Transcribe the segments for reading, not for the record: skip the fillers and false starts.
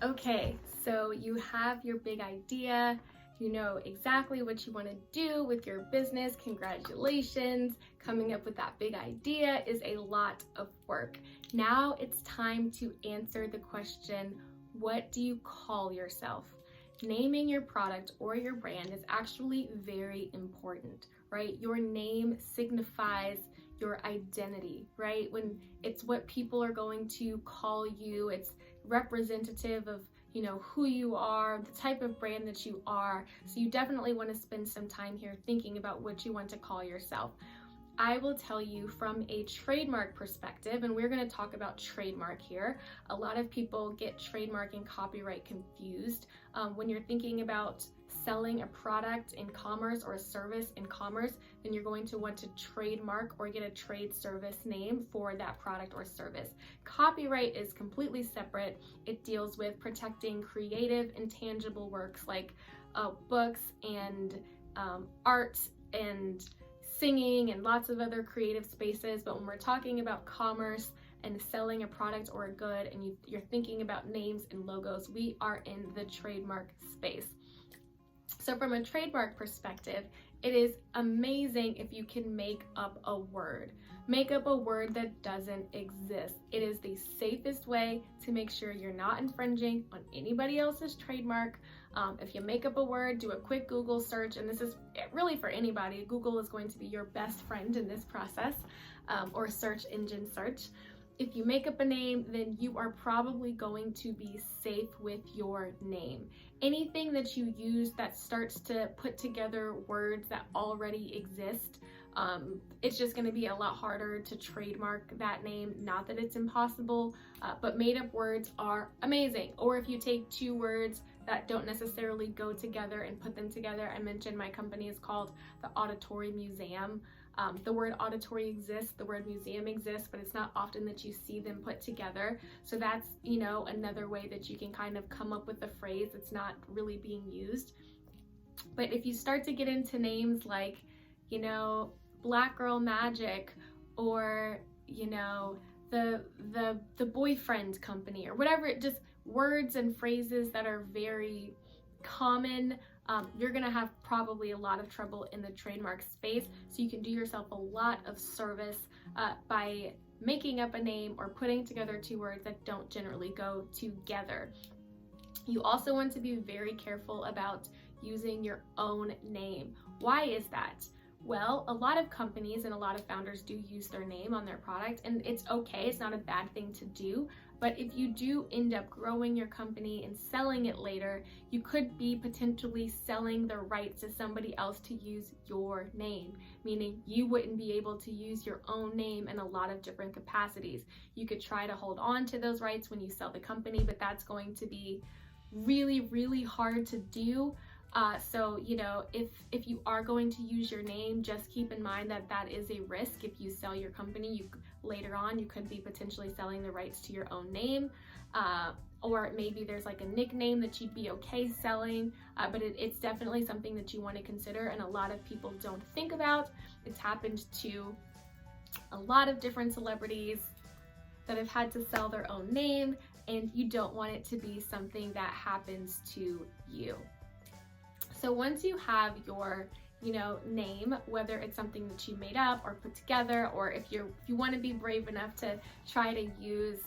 Okay, so you have your big idea, you know exactly what you want to do with your business. Congratulations. Coming up with that big idea is a lot of work. Now it's time to answer the question, what do you call yourself? Naming your product or your brand is actually very important, right? Your name signifies your identity, right? When it's what people are going to call you, it's representative of who you are, the type of brand that you are. So you definitely want to spend some time here thinking about what you want to call yourself. I will tell you from a trademark perspective, and we're going to talk about trademark here. A lot of people get trademark and copyright confused. When you're thinking about selling a product in commerce or a service in commerce, then you're going to want to trademark or get a trade service name for that product or service. Copyright is completely separate. It deals with protecting creative and tangible works like books and art and singing and lots of other creative spaces. But when we're talking about commerce and selling a product or a good, and you're thinking about names and logos, we are in the trademark space. So from a trademark perspective, it is amazing if you can make up a word. Make up a word that doesn't exist. It is the safest way to make sure you're not infringing on anybody else's trademark. If you make up a word, do a quick Google search, and this is really for anybody. Google is going to be your best friend in this process, or search engine search. If you make up a name, then you are probably going to be safe with your name. Anything that you use that starts to put together words that already exist, it's just going to be a lot harder to trademark that name. Not that it's impossible, but made up words are amazing. Or if you take two words that don't necessarily go together and put them together. I mentioned my company is called the Auditory Museum. The word auditory exists, the word museum exists, but it's not often that you see them put together. So that's, another way that you can kind of come up with a phrase that's not really being used. But if you start to get into names like, Black Girl Magic, or, the boyfriend company, or whatever, just words and phrases that are very common, you're gonna have probably a lot of trouble in the trademark space. So you can do yourself a lot of service by making up a name or putting together two words that don't generally go together. You also want to be very careful about using your own name. Why is that? Well, a lot of companies and a lot of founders do use their name on their product, and it's okay, it's not a bad thing to do. But if you do end up growing your company and selling it later, you could be potentially selling the rights to somebody else to use your name, meaning you wouldn't be able to use your own name in a lot of different capacities. You could try to hold on to those rights when you sell the company, but that's going to be really, really hard to do. So, if you are going to use your name, just keep in mind that that is a risk. If you sell your company, later on, you could be potentially selling the rights to your own name. Or maybe there's like a nickname that you'd be okay selling, but it's definitely something that you want to consider, and a lot of people don't think about. It's happened to a lot of different celebrities that have had to sell their own name, and you don't want it to be something that happens to you. So once you have your, name, whether it's something that you made up or put together, or if you want to be brave enough to try to use,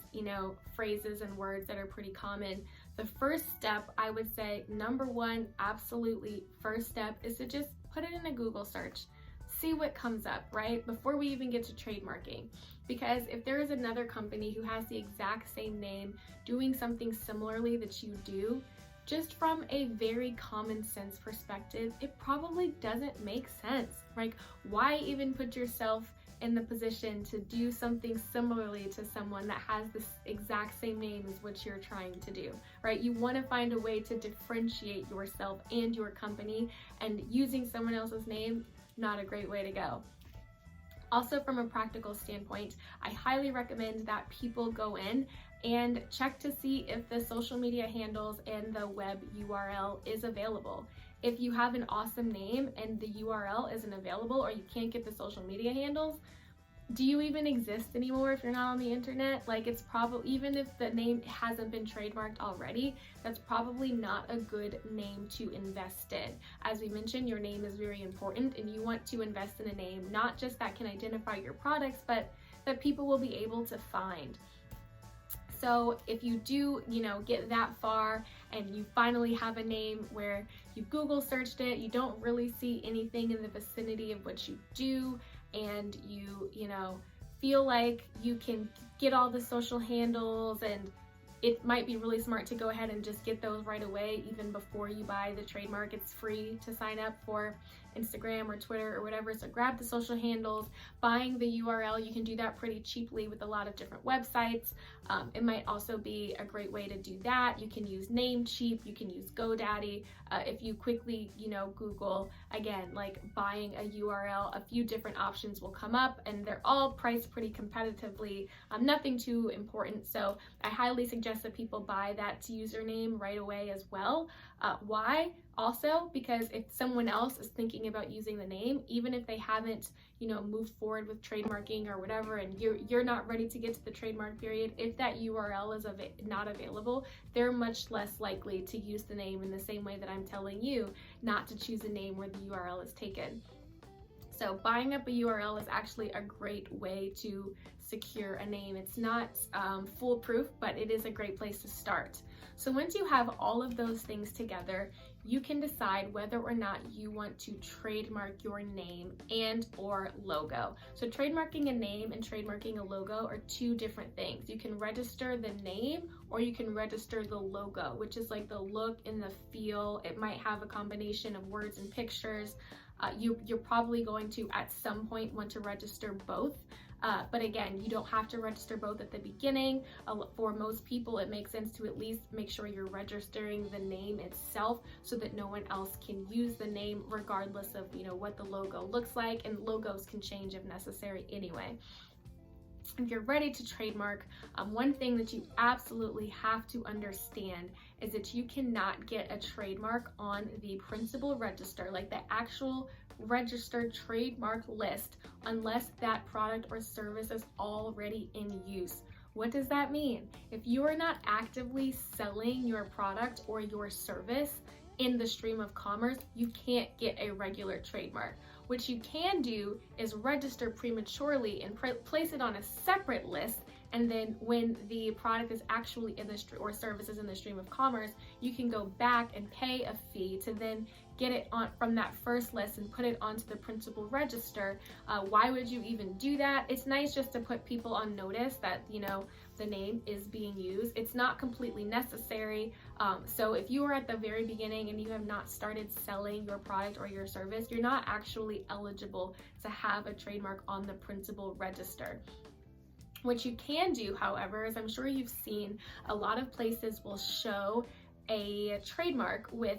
phrases and words that are pretty common, the first step, I would say, number one, absolutely first step, is to just put it in a Google search. See what comes up, right? Before we even get to trademarking. Because if there is another company who has the exact same name doing something similarly that you do, just from a very common sense perspective, it probably doesn't make sense. Like, why even put yourself in the position to do something similarly to someone that has this exact same name as what you're trying to do, right? You want to find a way to differentiate yourself and your company, and using someone else's name, not a great way to go. Also, from a practical standpoint, I highly recommend that people go in and check to see if the social media handles and the web URL is available. If you have an awesome name and the URL isn't available, or you can't get the social media handles, do you even exist anymore if you're not on the internet? Like, it's probably, even if the name hasn't been trademarked already, that's probably not a good name to invest in. As we mentioned, your name is very important, and you want to invest in a name not just that can identify your products, but that people will be able to find. So if you do, get that far and you finally have a name where you Google searched it, you don't really see anything in the vicinity of what you do, and you feel like you can get all the social handles, and it might be really smart to go ahead and just get those right away, even before you buy the trademark. It's free to sign up for Instagram or Twitter or whatever, so grab the social handles. Buying the URL, you can do that pretty cheaply with a lot of different websites. It might also be a great way to do that. You can use Namecheap, you can use GoDaddy. If you quickly, Google, again, like buying a URL, a few different options will come up, and they're all priced pretty competitively. Nothing too important, so I highly suggest that people buy that username right away as well. Why? Also, because if someone else is thinking about using the name, even if they haven't, moved forward with trademarking or whatever, and you're not ready to get to the trademark period, if that URL is not available, they're much less likely to use the name in the same way that I'm telling you not to choose a name where the URL is taken. So buying up a URL is actually a great way to secure a name. It's not foolproof, but it is a great place to start. So once you have all of those things together, you can decide whether or not you want to trademark your name and or logo. So trademarking a name and trademarking a logo are two different things. You can register the name or you can register the logo, which is like the look and the feel. It might have a combination of words and pictures. You're probably going to at some point want to register both. But again, you don't have to register both at the beginning. For most people, it makes sense to at least make sure you're registering the name itself so that no one else can use the name regardless of what the logo looks like, and logos can change if necessary anyway. If you're ready to trademark, one thing that you absolutely have to understand is that you cannot get a trademark on the principal register, like the actual registered trademark list, unless that product or service is already in use. What does that mean? If you are not actively selling your product or your service in the stream of commerce, you can't get a regular trademark. What you can do is register prematurely and place it on a separate list, and then when the product is actually in the or service is in the stream of commerce, you can go back and pay a fee to then get it on from that first list and put it onto the principal register. Why would you even do that? It's nice just to put people on notice that the name is being used. It's not completely necessary. So if you are at the very beginning and you have not started selling your product or your service, you're not actually eligible to have a trademark on the principal register. What you can do, however, is I'm sure you've seen a lot of places will show a trademark with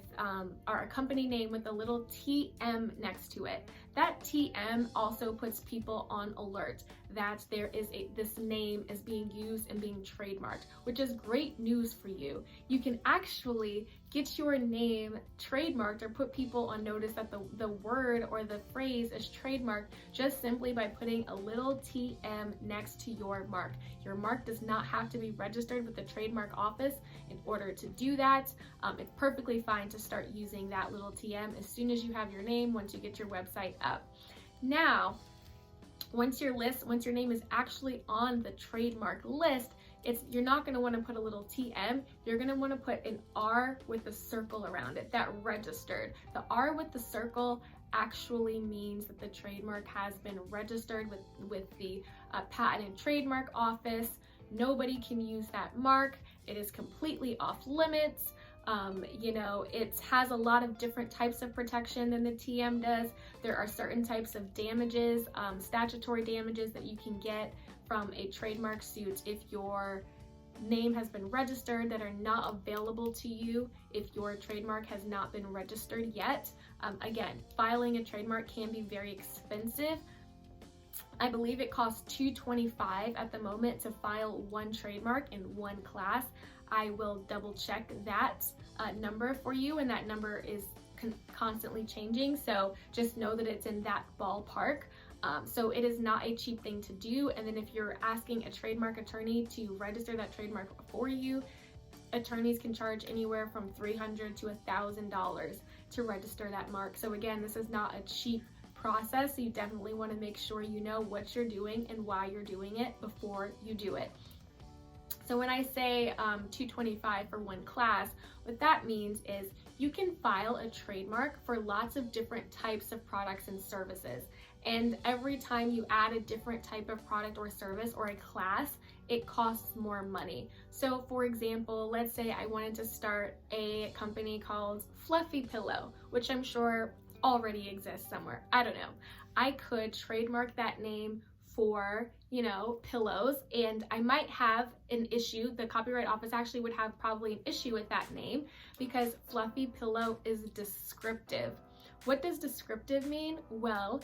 or a company name with a little TM next to it. That TM also puts people on alert that there is this name is being used and being trademarked, which is great news for you. You can actually get your name trademarked or put people on notice that the word or the phrase is trademarked just simply by putting a little TM next to your mark. Your mark does not have to be registered with the trademark office in order to do that. It's perfectly fine to start using that little TM as soon as you have your name, once you get your website up. Now, once your name is actually on the trademark list, you're not going to want to put a little TM. You're going to want to put an R with a circle around it, that registered. The R with the circle actually means that the trademark has been registered with the Patent and Trademark Office. Nobody can use that mark. It is completely off limits. It has a lot of different types of protection than the TM does. There are certain types of damages, statutory damages that you can get from a trademark suit if your name has been registered that are not available to you if your trademark has not been registered yet. Again, filing a trademark can be very expensive. I believe it costs $225 at the moment to file one trademark in one class. I will double check that number for you, and that number is constantly changing, so just know that it's in that ballpark. So it is not a cheap thing to do. And then if you're asking a trademark attorney to register that trademark for you, attorneys can charge anywhere from $300 to $1,000 to register that mark. So again, this is not a cheap process. So you definitely want to make sure you know what you're doing and why you're doing it before you do it. So when I say $225 for one class, what that means is you can file a trademark for lots of different types of products and services. And every time you add a different type of product or service or a class, it costs more money. So for example, let's say I wanted to start a company called Fluffy Pillow, which I'm sure already exists somewhere. I don't know. I could trademark that name for, pillows, and I might have an issue. The Copyright Office actually would have probably an issue with that name because Fluffy Pillow is descriptive. What does descriptive mean? Well,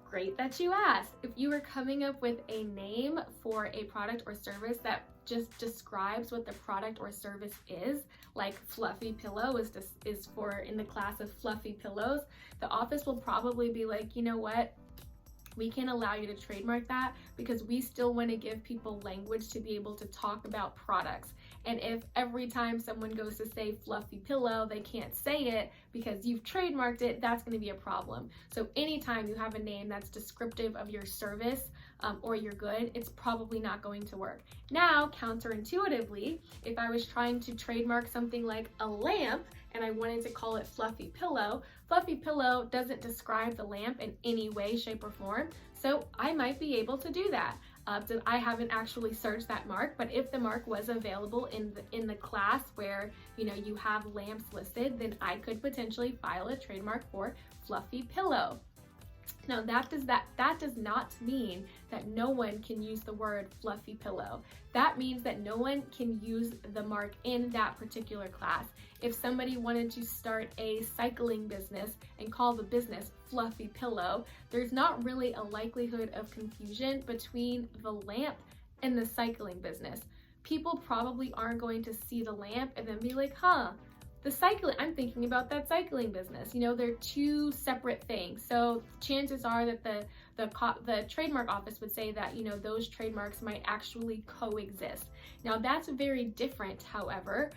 great that you asked. If you were coming up with a name for a product or service that just describes what the product or service is, like Fluffy Pillow is for in the class of fluffy pillows, the office will probably be like, you know what? We can't allow you to trademark that because we still want to give people language to be able to talk about products. And if every time someone goes to say fluffy pillow, they can't say it because you've trademarked it, that's going to be a problem. So anytime you have a name that's descriptive of your service or your good, it's probably not going to work. Now, counterintuitively, if I was trying to trademark something like a lamp and I wanted to call it Fluffy Pillow doesn't describe the lamp in any way, shape, or form. So I might be able to do that. So I haven't actually searched that mark, but if the mark was available in the class where you have lamps listed, then I could potentially file a trademark for Fluffy Pillow. Now that does not mean that no one can use the word fluffy pillow. That means that no one can use the mark in that particular class. If somebody wanted to start a cycling business and call the business Fluffy Pillow, there's not really a likelihood of confusion between the lamp and the cycling business. People probably aren't going to see the lamp and then be like, I'm thinking about that cycling business. They're two separate things. So chances are that the trademark office would say that, those trademarks might actually coexist. Now that's very different, however,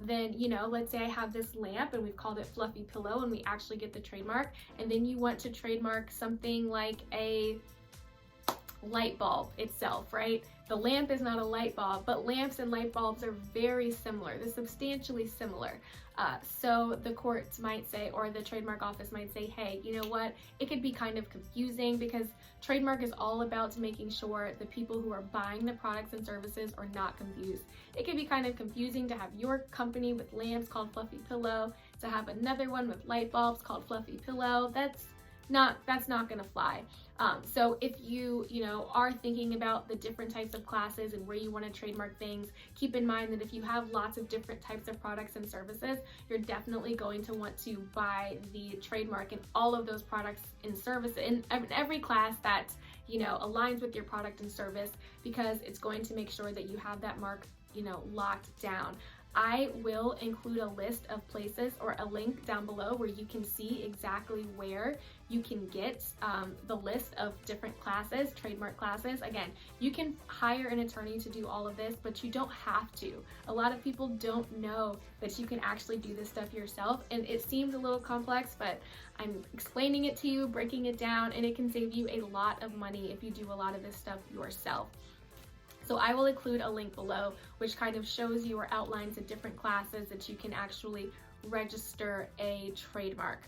than, let's say I have this lamp and we've called it Fluffy Pillow and we actually get the trademark, and then you want to trademark something like a light bulb itself, right? The lamp is not a light bulb, but lamps and light bulbs are very similar. They're substantially similar. So the courts might say, or the trademark office might say, hey, you know what? It could be kind of confusing because trademark is all about making sure the people who are buying the products and services are not confused. It can be kind of confusing to have your company with lamps called Fluffy Pillow, to have another one with light bulbs called Fluffy Pillow. That's not gonna fly. So if you are thinking about the different types of classes and where you want to trademark things, keep in mind that if you have lots of different types of products and services, you're definitely going to want to buy the trademark in all of those products and services in every class that aligns with your product and service, because it's going to make sure that you have that mark locked down. I will include a list of places or a link down below where you can see exactly where you can get the list of different classes, trademark classes. Again, you can hire an attorney to do all of this, but you don't have to. A lot of people don't know that you can actually do this stuff yourself, and it seems a little complex, but I'm explaining it to you, breaking it down, and it can save you a lot of money if you do a lot of this stuff yourself. So I will include a link below which kind of shows you or outlines the different classes that you can actually register a trademark.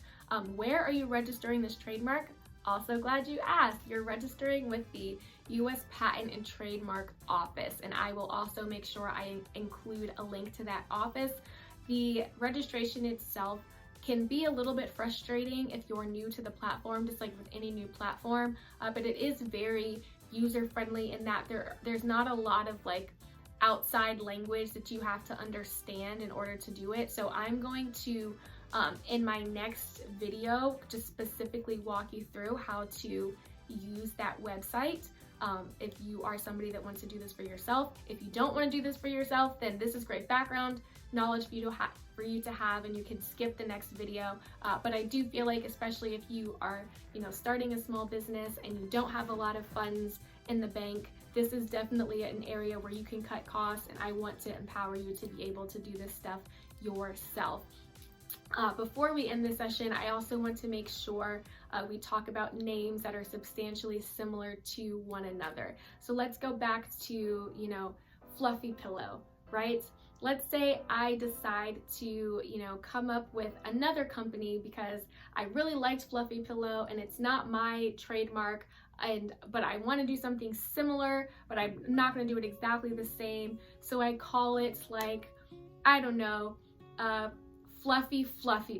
Where are you registering this trademark? Also glad you asked. You're registering with the U.S. Patent and Trademark Office, and I will also make sure I include a link to that office. The registration itself can be a little bit frustrating if you're new to the platform, just like with any new platform, but it is very user-friendly in that there's not a lot of outside language that you have to understand in order to do it. So I'm going to in my next video just specifically walk you through how to use that website. if you are somebody that wants to do this for yourself. If you don't want to do this for yourself, then this is great background knowledge for you to have, and you can skip the next video. But I do feel like, especially if you are, starting a small business and you don't have a lot of funds in the bank, this is definitely an area where you can cut costs, and I want to empower you to be able to do this stuff yourself. Before we end this session, I also want to make sure we talk about names that are substantially similar to one another. So let's go back to, Fluffy Pillow, right? Let's say I decide to, come up with another company because I really liked Fluffy Pillow and it's not my trademark, but I want to do something similar, but I'm not going to do it exactly the same. So I call it like, I don't know, Fluffy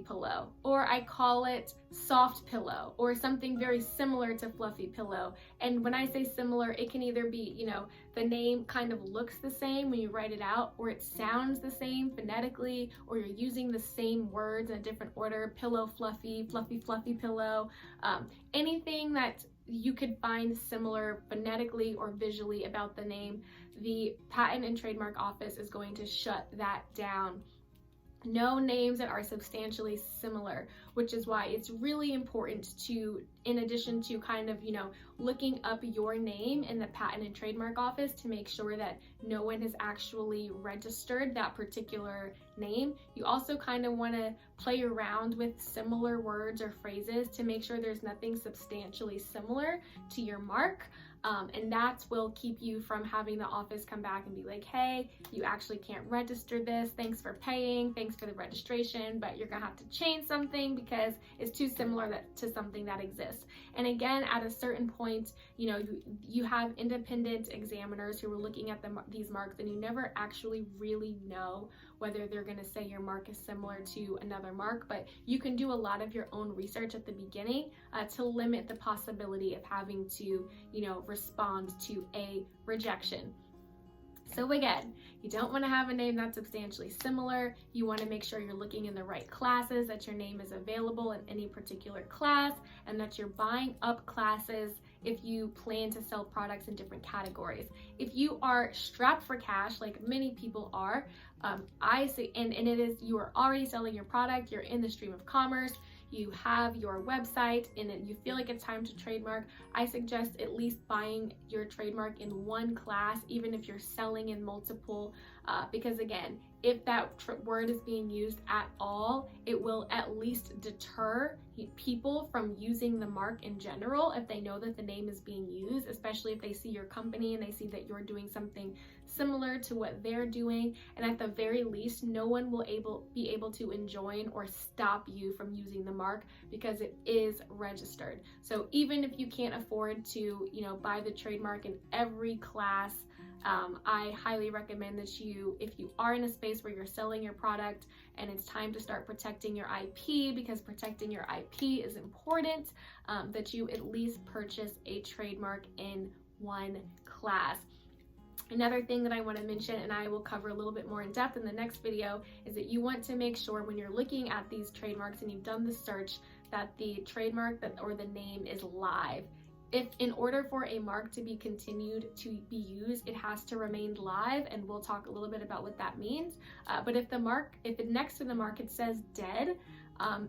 Pillow, or I call it Soft Pillow, or something very similar to Fluffy Pillow. And when I say similar, it can either be, the name kind of looks the same when you write it out, or it sounds the same phonetically, or you're using the same words in a different order: pillow, fluffy, fluffy pillow. Anything that you could find similar phonetically or visually about the name, the Patent and Trademark Office is going to shut that down. No names that are substantially similar, which is why it's really important to, in addition to kind of, looking up your name in the Patent and Trademark Office to make sure that no one has actually registered that particular name, you also kind of want to play around with similar words or phrases to make sure there's nothing substantially similar to your mark. And that will keep you from having the office come back and be like, hey, you actually can't register this. Thanks for paying. Thanks for the registration, but you're gonna have to change something because it's too similar to something that exists. And again, at a certain point, you have independent examiners who are looking at these marks, and you never actually really know whether they're going to say your mark is similar to another mark, but you can do a lot of your own research at the beginning to limit the possibility of having to, respond to a rejection. So again, you don't want to have a name that's substantially similar. You want to make sure you're looking in the right classes, that your name is available in any particular class, and that you're buying up classes if you plan to sell products in different categories. If you are strapped for cash, like many people are, I say, and it is, you are already selling your product, you're in the stream of commerce, you have your website, and you feel like it's time to trademark, I suggest at least buying your trademark in one class, even if you're selling in multiple, because again, if that word is being used at all, it will at least deter people from using the mark in general if they know that the name is being used, especially if they see your company and they see that you're doing something similar to what they're doing. And at the very least, no one will be able to enjoin or stop you from using the mark because it is registered. So even if you can't afford to, buy the trademark in every class, I highly recommend that if you are in a space where you're selling your product and it's time to start protecting your IP, because protecting your IP is important, that you at least purchase a trademark in one class. Another thing that I want to mention, and I will cover a little bit more in depth in the next video, is that you want to make sure when you're looking at these trademarks and you've done the search that the trademark or the name is live. If in order for a mark to be continued to be used, it has to remain live, and we'll talk a little bit about what that means. But if next to the mark it says dead,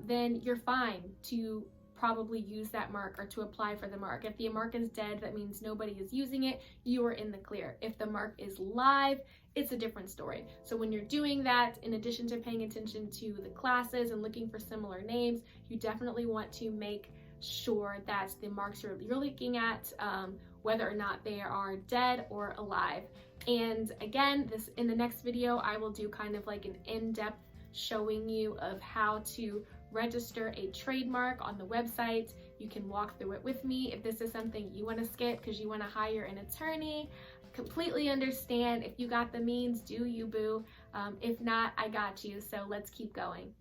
then you're fine to probably use that mark or to apply for the mark. If the mark is dead, that means nobody is using it, you are in the clear. If the mark is live, it's a different story. So when you're doing that, in addition to paying attention to the classes and looking for similar names, you definitely want to make sure that the marks you're looking at, whether or not they are dead or alive. And again, in the next video, I will do kind of like an in-depth showing you of how to register a trademark on the website. You can walk through it with me. If this is something you want to skip because you want to hire an attorney, completely understand. If you got the means, do you, boo. If not, I got you. So let's keep going.